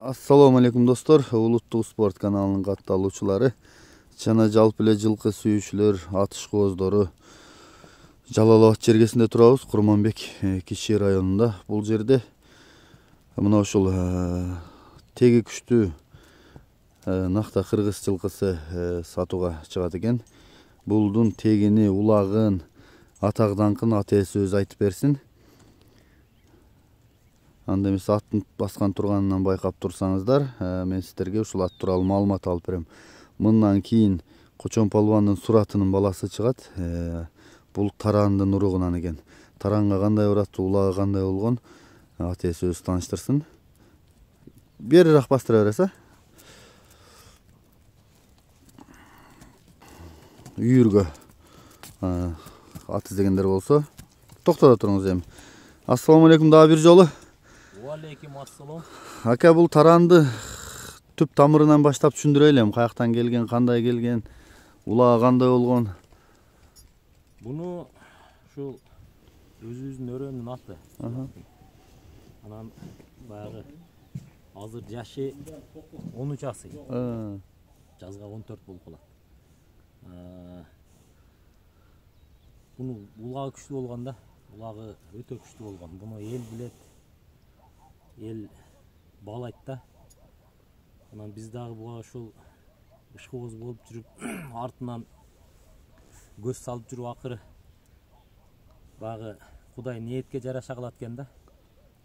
Ассаламу алейкум достор, Улуттук спорт каналынын катталуучулары жана жалпы эле жылкы сүйүүчүлөр, атыш кооздору. Жалал Абад жергесинде турабыз, Курманбек кичи районунда. Бул жерде мына ушул теги күчтүү накта кыргыз жылкысы сатууга чыгат экен. Булдун тегини, улагын, атак даңкын ата ээси өзү айтып берсин. Анда эмес аттын баскан турганынан байкап турсаңыздар, мен сиздерге ушул ат тууралуу маалымат алып берем. Мындан кийин Кочон палбандын суратынын баласы чыгат. Бул Тарандын уругунан экен. Таранга кандай барат, улагы кандай болгон, ата ээси өзү тааныштырсын. Берирээк бастыра бересиз, үйүргө ат издегендер болсо токтото туруңуз эми. Ассаламу алейкум дагы бир жолу. Алейкум ассалам. Ака, бул таранды түп тамырынан баштап түшүндүрөйлү, каяктан келген, кандай келген, улагы кандай болгон? Буну ушул өзүбүздүн өрөөнүн аты. Анан баягы азыр жашы 13 асы. Жазга 14 болуп калат. Буну улагы күчтүү болгон да. Улагы өтө күчтүү болгон. Буну эл билет. Ел баалайт да. Анан биз дагы буга ушул ышкыбоз болуп жүрүп, артынан көз салып жүрүп акыры баягы Кудай ниетке жараша кылат экен да.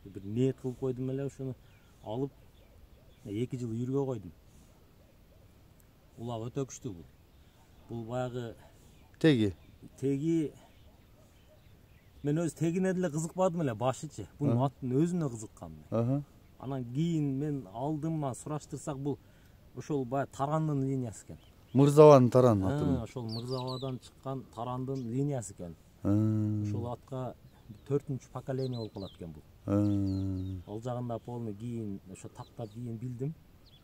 Бир ниет кылып койдум эле, ушуну алып 2 жыл үйүргө койдум. Улак өтө күчтүү бул. Бул баягы теги мен өз тегине деле кызыкпадым эле башычы. Бунун аттын өзүнө кызыккам мен. Анан кийин мен алдым, сураштырсак бул ошол бая Тарандын линиясы экен. Мырзабадын Таран аты. Ошол Мырзабадан чыккан Тарандын линиясы экен. Ошол атка 4-үнчү поколение болуп калат экен бул. Ал жагында полный кийин ошо тактап кийин билдим.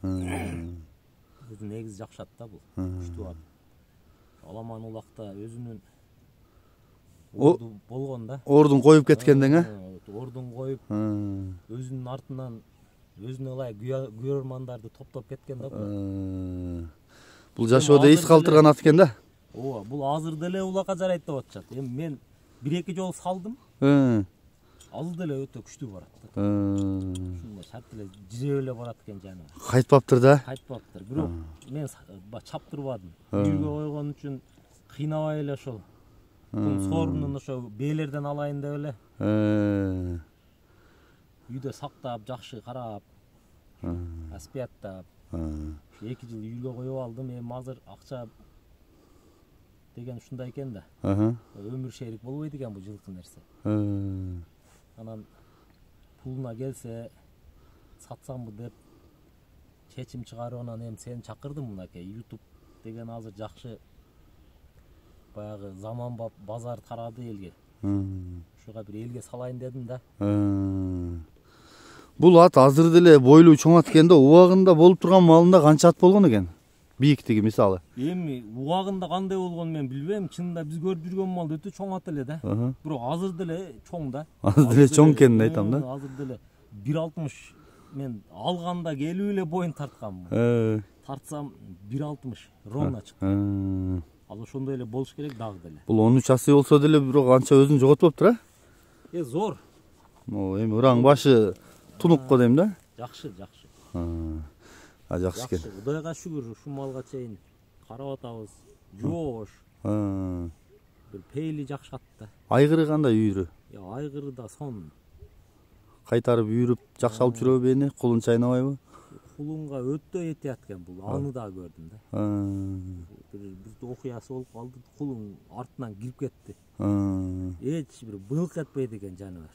Өзү негизи жакшы ат да бул. Күчтүү ат. Аламан улакта өзүнүн орду болгон да. Ордун коюп кеткенден, Ордун коюп, өзүнүн артынан өзүнө ылайык күйөрмандарды топтоп кеткен да бул. Бул жашоодо эс калтырган ат экен да. Ооба, бул азыр деле улакка жарайт деп атышат. Эми мен 1-2 жолу салдым. Азыр деле өтө күчтүү барат да. Ушундай шарт эле жире эле барат экен жаныбар. Кайтпаптыр да. Кайтпаптыр. Бирок мен чаптырбадым. Үйгө койгон үчүн кыйнабай эле ошол соорунун ошо бээлерден алайын деп эле. Үйдө сактап, жакшы карап, аспияттап, 2 жыл үйгө коюп алдым. Эми азыр акча деген ушундай экен да. Өмүр шерик болбойт экен бул жылкы нерсе. Анан пулуна келсе сатсамбы деп чечим чыгарып, анан эми сени чакырдым мынакей. YouTube деген азыр жакшы баягы заманбап базар тарады элге. Ушуга бир элге салайын дедим да. Бул ат азыр деле бойлуу чоң ат экен да. Убагында болуп турган маалында канча ат болгон экен? Бийиктиги мисалы. Эми убагында кандай болгонун мен билбейм. Чынында биз көрүп жүргөн маал өтө чоң ат эле да. Бирок азыр деле чоң да. Азыр деле чоң экенин айтам да. Азыр деле 1.60 мен алганда келип эле боюн тарткам. Тартсам 1.60 ровно чыкты. Ал ошондой эле болуш керек дагы деле. Бул 13 асы болсо деле бирок анча өзүн жоготпоптур, зор. Эми ыраң башы тунук го дейм да. Жакшы. Жакшы экен. Кудайга шүгүр, ушу малга чейин карап атабыз. Жоош. Бир пейли жакшы ат да. Айгыры кандай үйүрү? Айгыры да сон. Кайтарып үйүрүп жакшы алып жүрөбү эни? Кулун чайнабайбы? Кулунга өтө этият экен бул. Аны да көрдүм да. Бир окуясы болуп калды. Кулун артынан кирип кетти. Эч бир былк этпейт экен жаныбар.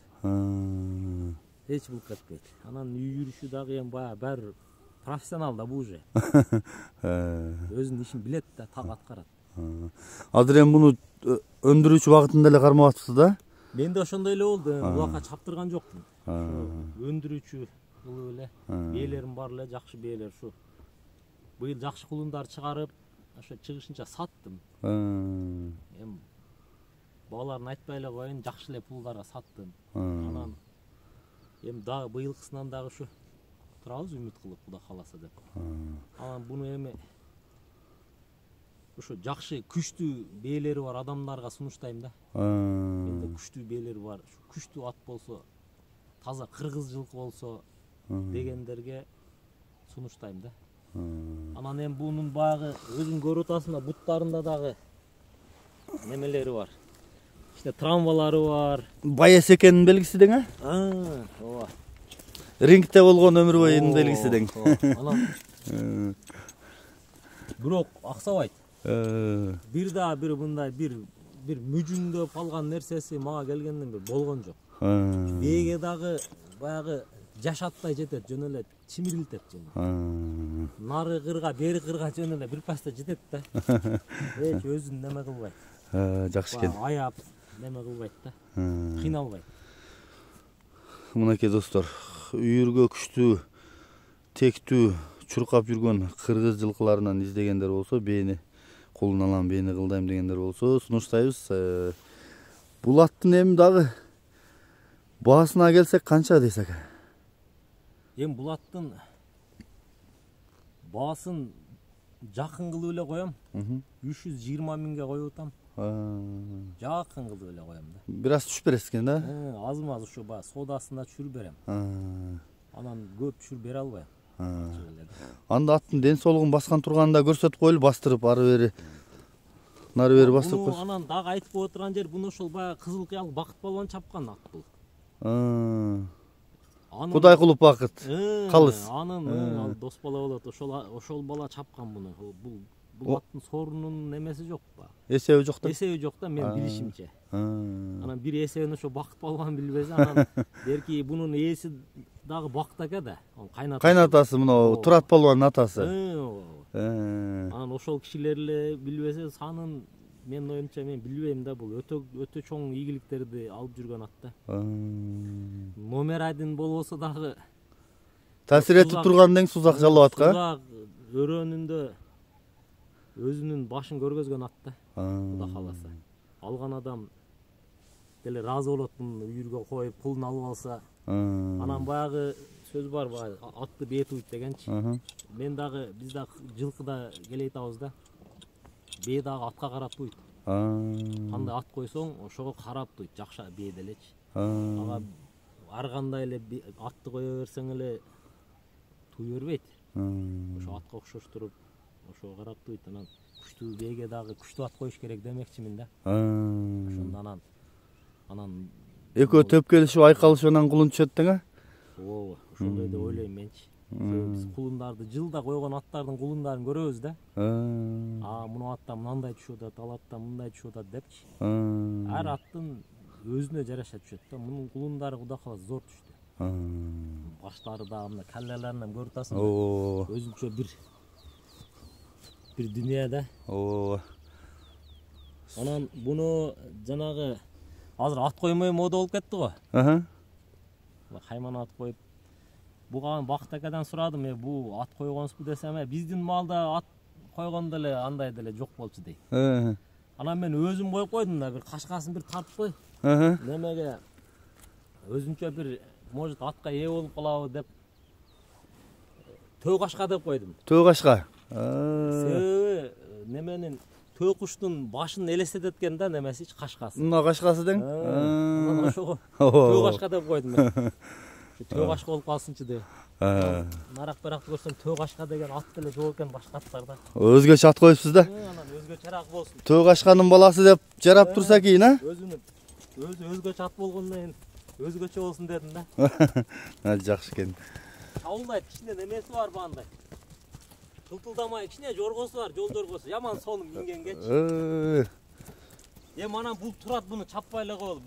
Эч былк этпейт. Анан үйүрүшү дагы эми баягы профессионал да бул уже. Өзүнүн ишин билет да, так аткарат. Азыр эми муну өндүрүүчү багытында эле кармап атыпсыз да? Мен да ошондой эле болду. Улакка чаптырган жокмун. Өндүрүүчү кылып эле. Бээлерим бар эле, жакшы бээлер ушу. Быйыл жакшы кулундар чыгарып, ошо чыгышынча саттым. Эми бааларын айтпай эле коеюн, жакшы эле пулдарга саттым. Анан эми дагы быйылкысынан дагы ушу турабыз үмүт кылып, Кудай кааласа деп. Анан буну эми ошо жакшы күчтүү бээлери бар адамдарга сунуштайм да. Менде күчтүү бээлери бар, күчтүү ат болсо, таза кыргыз жылкы болсо дегендерге сунуштайм да. Анан эми бунун баягы өзүң көрүп атасың да, буттарында дагы немелери бар. İşte travmalары бар. Баяс экенин белгиси дең, ооба. Рингте болгон өмүр боюнун белгиси дең. Анан бирок аксабайт. Бир да бир мындай бир мүжүңдөп алган нерсеси мага келгенден бери болгон жок. Бээге дагы баягы жашаттай жетет, жөн эле чимирилтет жөн. Нары кырга, бери кырга жөн эле бир паста жетет да. Эч өзүн неме кылбайт. Жакшы экен. Аяп неме кылбайт да. Кыйналбайт. Мынакей достор, үйүргө күчтүү, тектүү чуркап жүргөн кыргыз жылкыларынан издегендер болсо, бээни колуна алам, бээни кылдайм дегендер болсо, сунуштайбыз. Бул аттын эми дагы баасына келсек канча десек? Эми бул аттын баасын жакын кылып эле коем. 320 миңге коюп атам. Жакын кылып эле коем да. Бир аз түшүп бересиз экен да? Азым-аз ушу баягы содасына түшүрүп берем. Анан көп түшүрүп бере албайм. Анда аттын ден соолугун баскан турганында көрсөтүп коелу, бастырып ары бери. Нары бери бастырып койсо. Анан дагы айтып отурган жер, буну ошол баягы кызыл кыял бакыт балбан чапкан ат бул. Кудай кулуп бакыт. Калыс. Анын дос бала болот, ошол бала чапкан буну. Бул аттын сорунун немеси жок ба? Эсеби жок да? Эсеби жок да, мен билишимче. Анан бир эсебин ошо бакыт балбан билбесе, анан берки бунун ээси дагы бакыт эке да. Кайнатасы мына Турат балбандын атасы. Анан ошол кишилер эле билбесе, санын мен оюмча мен билбейм да, бул өтө чоң ийгиликтерди алып жүргөн ат да. Номер 1 болбосо дагы таасир этип турган дең Сузак жалал атка. Сузак өрөөнүндө өзүнүн башын көргөзгөн ат да. Кудай кааласа. Алган адам деле ыраазы болот, муну үйүргө коюп пулун алып алса. Анан баягы сөз бар, атты бээ туйт дегенчи. Мен дагы, биз дагы жылкыда келе атабыз да. Бээ дагы атка карап туйт. Кандай ат койсоң, ошого карап туйт, жакшы бээ делечи. Ага ар кандай эле атты кое берсең эле туй бербейт. Ошо атка окшоштуруп, ошого карап туйт. Анан күчтүү бээге дагы күчтүү ат коюш керек демекчимин да. Ошондо анан экөө төп келишип айкалышып анан кулун түшөт дең, ооба, ошондой деп ойлойм менчи. Биз кулундарды жылда койгон аттардын кулундарын көрөбүз да. Муну атта мындай түшүп атат, ал атта мындай түшүп атат депчи. Ар аттын өзүнө жараша түшөт да. Мунун кулундары Кудай кааласа зор түштү. Баштары да мына каллелеринен көрүп атасың. Өзүнчө бир дүйнө да. Анан буну жанагы азыр ат коймой мода болуп кетти го. Кайман ат коюп. Буга Бакыт акадан сурадым, бу ат койгонсузбу десем, биздин маалда ат койгондо эле андай деле жок болчу дейт. Анан мен өзүм коюп койдум да, бир кашкасын бир тартпой. Немеге өзүнчө бир может атка ээ болуп калабы деп төө кашка деп койдум. Төө кашка. Себеби неменин төө куштун башын элестетет экен да, немесичи кашкасы. Мына кашкасы дең. Ошого төө кашка деп койдум мен. Төө кашка болуп калсынчы деп. Нарак-баракты көрсөм төө кашка деген ат деле жок экен башка аттарда. Өзгөчө ат коюпсуз да? Анан өзгөчөрөөк болсун. Төө кашканын баласы деп жарап турса кийин, өзгөчө ат болгондон кийин өзгөчө болсун дедим да. Жакшы экен. Чабылдайт, кичине немеси бар бандай. Тылтылдамай, кичине жоргосу бар, жол жоргосу. Яман сонун мингенгечи. Анан бул турат, буну чаппай эле коелу.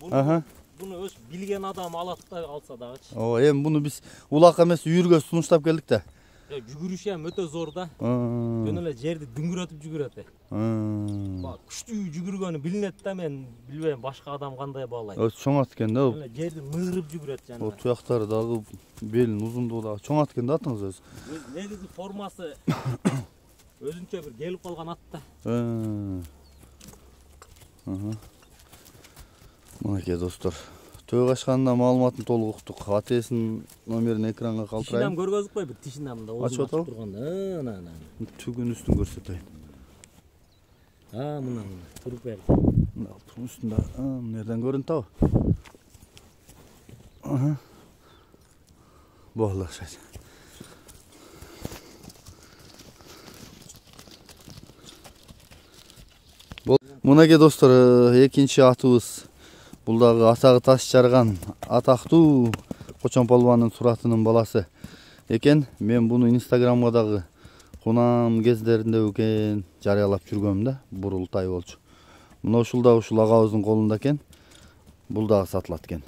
Буну өз билген адам алат да алса дагычы. Эми буну биз улакка эмес үйүргө сунуштап келдик да. Жүгүрүшү эми өтө зор да. Жөн эле жерди дүңгүрөтүп жүгүрөт. Күчтүү жүгүргөнү билинет да, мен билбейм башка адам кандай баалайт. Чоң ат экен да. Жерди мыгырып жүгүрөт жана. Туяктары дагы, белин узундугу дагы чоң ат экен да атыңыз өзү. Негизи формасы өзүнчө бир келип калган ат да. Мынакей достор, Төбө качканда маалыматын толук уктук. АТС'нин номерин экранга Тишинам калтырайын. көргөзүп кой, бир тишинамда Ачып атабы? турганда. Түгүн үстүн көрсөтөйүн. Мына туруп берди. Мына үстүндө нерден көрүнүп атабы? Болду окшойт. Мынакей достор, экинчи атыбыз. Бул дагы атагы таш жарган атактуу Кочон палубандын суратынын баласы экен. Мен буну Инстаграмга дагы кунам кездеринде экен жарыялап жүргөм да, бурултай болчу. Мына ушул да ушул агабыздын колунда экен. Бул дагы сатылат экен.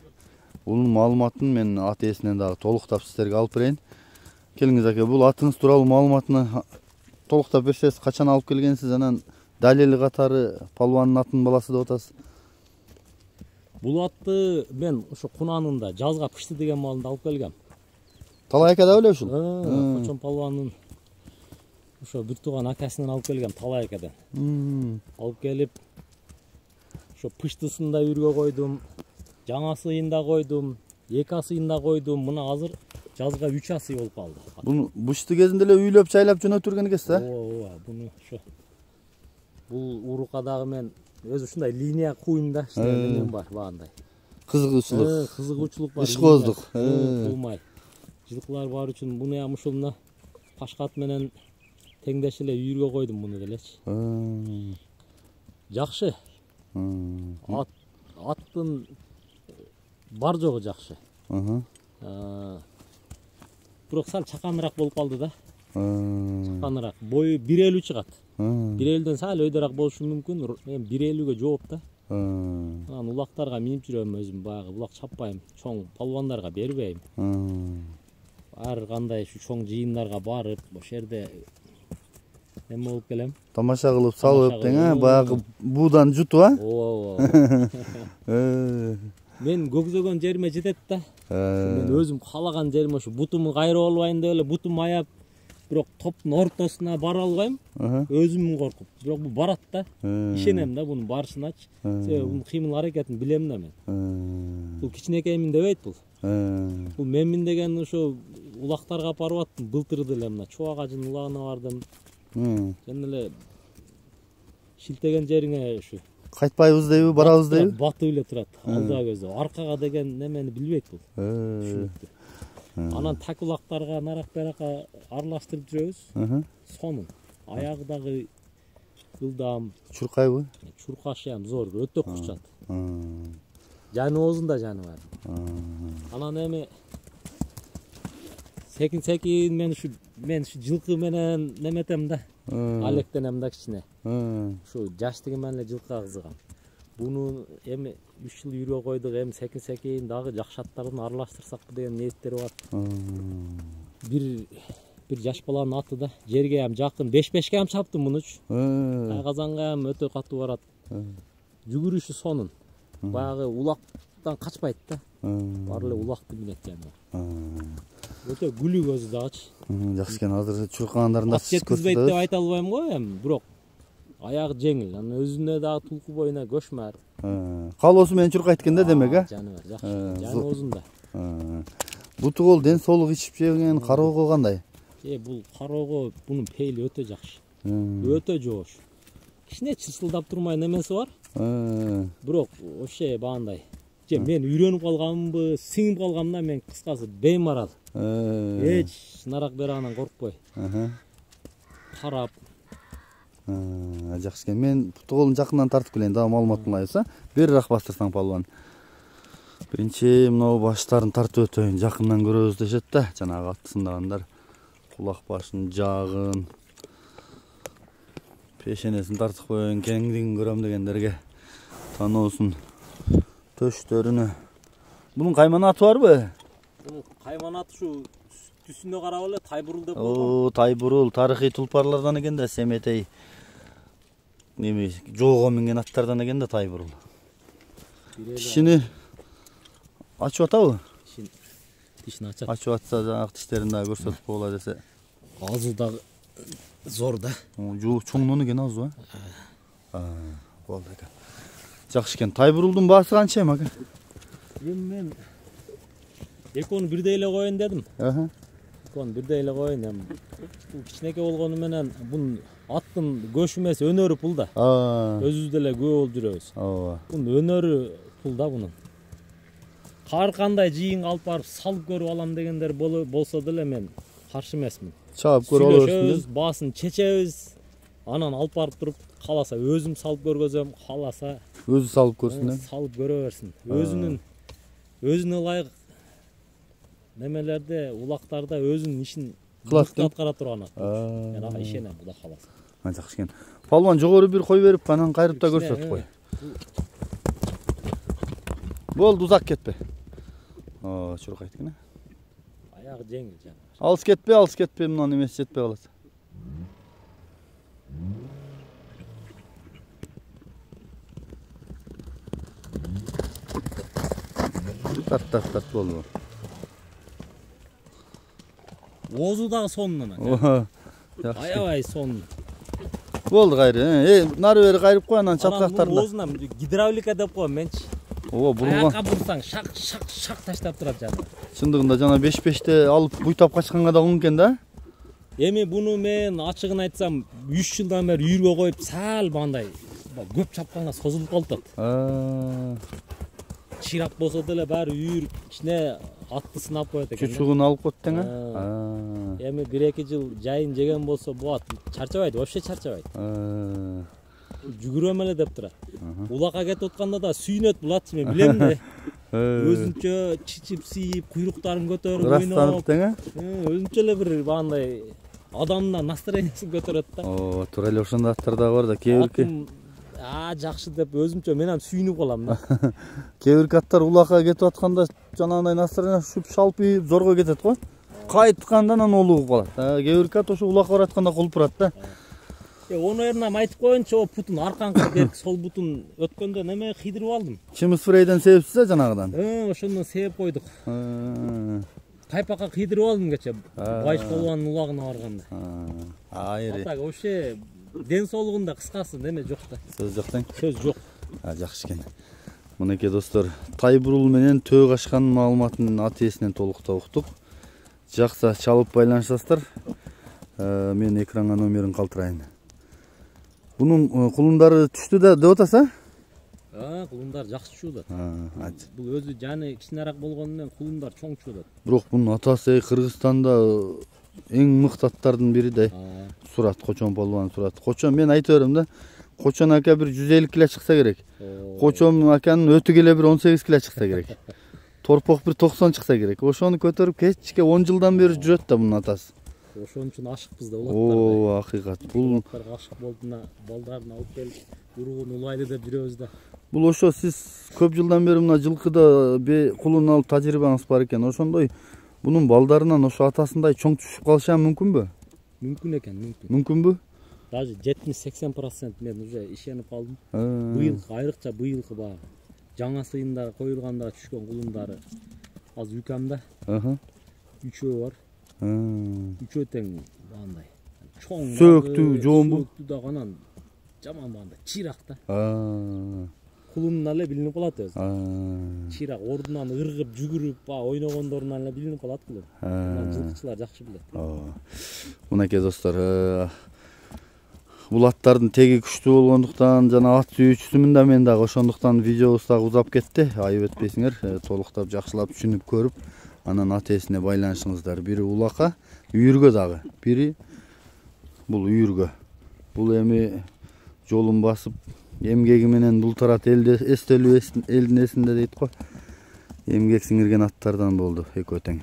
Бунун маалыматын мен АТС'нен дагы толуктап сиздерге алып берейин. Келиңиз аке, бул атыңыз тууралуу маалыматыны толуктап берсеңиз, качан алып келгенсиз, анан далели катары палубандын атынын баласы деп атасыз. Бул атты мен ошо Кунанында жазга пышты деген маалында алып келгем. Талай аке да беле ушул? Кочон палубандын ошо бир тууган акасынан алып келгем, Талай акадан. Алып келип ошо пыштысында үргө койдум, жаңа сыйында койдум, 2 асыйында койдум. Мына азыр жазга 3 асый болуп калды. Буну бышты кезинде эле үйлөп жайлап жөнөтүргөн экенсиз, а? Ооба, буну ошо бул урукка дагы мен өзү ушундай линия куйм да, немен бар багандай. Кызыгуучулук бар. Ишкооздук. Кулмай. Жылкылар бар үчүн буну ham ушул мына кашкат менен теңдеш эле үйүргө койдум буну делечи. Жакшы. Аттын бар жогу жакшы. Бирок сал чаканыраак болуп калды да. Чаканыраак. Бою 1.50 чыгат. 1.50ден сал өйдөраак болушу мүмкүн. Мен 1.50ге жооп да. Анан улактарга минип жүрөм өзүм, баягы улак чаппайм. Чоң палубандарга бербейм. Ар кандай ушу чоң жыйындарга барып, ошол жерде эме болуп келем. Тамаша кылып салып тең, баягы буудан жутуп, а? Ооба. Мен көкзөгөн жериме жетет да. Мен өзүм каалаган жериме ошо бутумду кайрып албайын деп эле бутум аяп, бирок топтун ортосуна бара албайм. Өзүмүн коркуп. Бирок бул барат да. Ишенем да бунун барышыначы. Себеби бунун кыймыл аракетин билем да мен. Бул кичинекеймин дебейт бул. Бул менмин деген ошо улактарга апарып аттым, былтыр деле мына Чубак ажынын улагына бардым. Жана эле шилтеген жериңе ушу Кайтпайбыз дейби, барабыз дейби? Батып эле турат. Алда көздөп. Аркага деген немени билбейт бул. Анан так улактарга нарак беракка аралаштырып жүрөбүз. Сонун. Аягы дагы ылдам. Чуркайбы? Чуркашы ham зор, өтө курчат. Жаныбызында жаны бар. Анан эми секин мен ушу жылкы менен неметем да. Алектенем да кичине. Ушу жаштыгым менен эле жылкыга кызыгам. Буну эми 3 жыл үйрө койдук, эми секин дагы жакшы аттарын аралаштырсакпы деген ниеттер бар. Бир жаш баланын аты да, жерге ham жакын, 5-5ке ham чаптым мунучу. Казанга ham өтө катуу барат. Жүгүрүшү сонун. Баягы улактан качпайт да. Баары эле улакты минет жана. Өтө гүлү көзү дагычы. Жакшы экен, азыр чуркагандарында сиз жеткизбейт деп айта албайм го эми, бирок аягы жеңил. Анан өзүнө дагы тулку боюна көчмөр. Калоосу менен чуркайт экен да демек, а? Жаныбар жакшы. Жаны озунда. Буту кол ден соолук ичип жеген кароого кандай? Бул кароого бунун пейли өтө жакшы. Өтө жоош. Кичине чырсылдап турмай немеси бар. Бирок ошо багандай. Мен үйрөнүп калганбы, сиңип калгам да, мен кыскасы беймарал. Эч нарак берагынан коркпой. Карап. Жакшы экен. Мен путу колун жакындан тартып келейин, дагы маалымат алайбыз, а? Берирээк бастырсаң палубан. Биринчи мынау баштарын тартып өтөйүн, жакындан көрөбүз дешет да, жанагы аттысындагындар. Кулак башын, жагын, пешенесин тартып коеюн, кеңдигин көрөм дегендерге таноосун, төштөрүнө. Бунун кайман аты барбы? Бунун кайман аты ушу түсүнө карап эле Тайбурул деп койгон. Тайбурул тарыхый тулпарлардан экен да, Семетей неме жоого минген аттардан экен да Тайбурул. Тишини ачып атабы? Тишини ачат. Ачып атса, жанагы тиштерин дагы көрсөтүп койгула десе. Азы дагы зор да. Чоңнон экен азы, а? Болду экен. Жакшы экен. Тайбурулдун баасы канча эми ака? Эми мен экөөнү бирдей эле коеюн дедим. Экөөнү бирдей эле коеюн. Эми бул кичинекей болгону менен бунун аттын көшү эмес өнөрү пул да. Өзүбүз деле күбө болуп жүрөбүз. Ооба. Бунун өнөрү пул да бунун. Ар кандай жыйынга алып барып салып көрүп алам дегендер болсо деле мен каршы эмесмин. Чаап көрүп алабыз, баасын чечебиз. Анан алып барып туруп кааласа өзүм салып көргөзөм, кааласа өзү салып көрсүн. Салып көрө берсин. Өзүнө ылайык немелерде, улактарда өзүнүн ишин кылат аткара турган ат. Мен ага ишенем, Кудай кааласа. Жакшы экен. Палван жогору бир кой берип, анан кайрып да көрсөтүп кой. Болду, узак кетпе. Чуркайт экен. Аягы жеңил жана. Алыс кетпе, мына немеси жетпей калат. Тарт болду. Озу дагы сонунан. Аябай сонун. Болду кайры. Нары бери кайрып кой, анан чапсактарды. Озуна гидравлика деп коем менчи. Бурган. Аякка бурсаң шак таштап турат жана. Чындыгында жана 5-5те алып буйтап качканга да оң экен да. Эми буну мен ачыгын айтсам 3 жылдан бери үйүргө коюп сал мындай көп чапканга созулуп калып атат. Чирак болсо деле баары үйүр ичине атты сынап коет экен. Чучугун алып коет тең. Эми 1-2 жыл жайын жеген болсо бу ат чарчабайт, вообще чарчабайт. Жүгүрөм эле деп турат. Улакка кетип атканда да сүйүнөт бул ат, мен билем да. Өзүнчө чичип сийип, куйруктарын көтөрүп ойноп. Өзүнчө эле бир бандай адамдын настроениясын көтөрөт да. Туура эле ошондой аттар да бар да. Кээ жакшы деп өзүмчө мен ham сүйүнүп калам да. Кээ бир аттар улакка кетип атканда жанагындай настроение түшүп, шалпиып, зорго кетет го. Кайтканда анан олугуп калат. Кээ бир ат ошо улакка баратканда кулпурат да. Onu yerine aytıp koyunca o putun arkankı berk sol butun ötkönde neme kıydırıp aldım. Çimi spreyden sebepsiz janagıdan. Oşondan sebep koyduk. Kaypakka kıydırıp aldım geçe. Bayış polvanın ulağına barganda. Ayri. Atak oşe den soluğunda kıskası neme жоқ да. Söz жоқ тең? Söz жоқ. Жакшы экен. Мынакей достор, тай бурул менен төө качкан маалыматын ат ээсинен толуктап уктук. Жакса чалып байланышасыздар. Мен экранга номерин калтырайын. Bunun kulunları düştü de деп атаса? Kulunдар жақсы чуудат. Бул өзү жаны кичинерээк болгону менен kulunдар чоң чуудат. Бирок бунун атасы Кыргызстанда эң мыкты аттардын бири да. Сурат, Кочон полван Сурат. Кочон мен айтып берем да. Кочон ака бир 150 кило чыкса керек. Кочон аканын өтү келе бир 18 кило чыкса керек. Торпок бир 90 чыкса керек. Ошону көтөрүп кечке 10 жылдан бери жүрөт да бунун атасы. Ошон үчүн ашыкпыз да улаттарга. Акыйкат. Бул ашык болдуна балдарын алып келип, уругун улайлы деп жүрөбүз да. Бул ошо сиз көп жылдан бери мына жылкыда кулун алып тажрыйбаңыз бар экен. Ошондой бунун балдарынан ошо атасындай чоң түшүп калышы мүмкүнбү? Мүмкүн экен, мүмкүн. Мүмкүнбү? Даже 70-80% мен уже ишенип калдым. Быйылкы айрыкча быйылкы баягы жаңа сыйында коюлганда түшкөн кулундары азыр укамда. Үчөө бар. Үчөө тең андай. Чоң. Сөктү, жоомбу? Сөктү да анан жаман бандай чирак да. Кулунун эле билинип калат өзү. Чирак ордунан ыргып, жүгүрүп, ойногондорунан эле билинип калат кулун. Жылкычылар жакшы билет. Мынакей достор, бул аттардын теги күчтүү болгондуктан жана ат сүйүүчүсүмүн да мен дагы, ошондуктан видеобуз дагы узап кетти. Айып этпейсиңер, толуктап жакшылап түшүнүп көрүп, анан ат ээсине байланышыңыздар. Бири улакка, үйүргө дагы. Бири бул үйүргө. Бул эми жолун басып, эмгеги менен бул тарат элде эстелүү элдин эсинде дейт го. Эмгек сиңирген аттардан болду, экөө тең.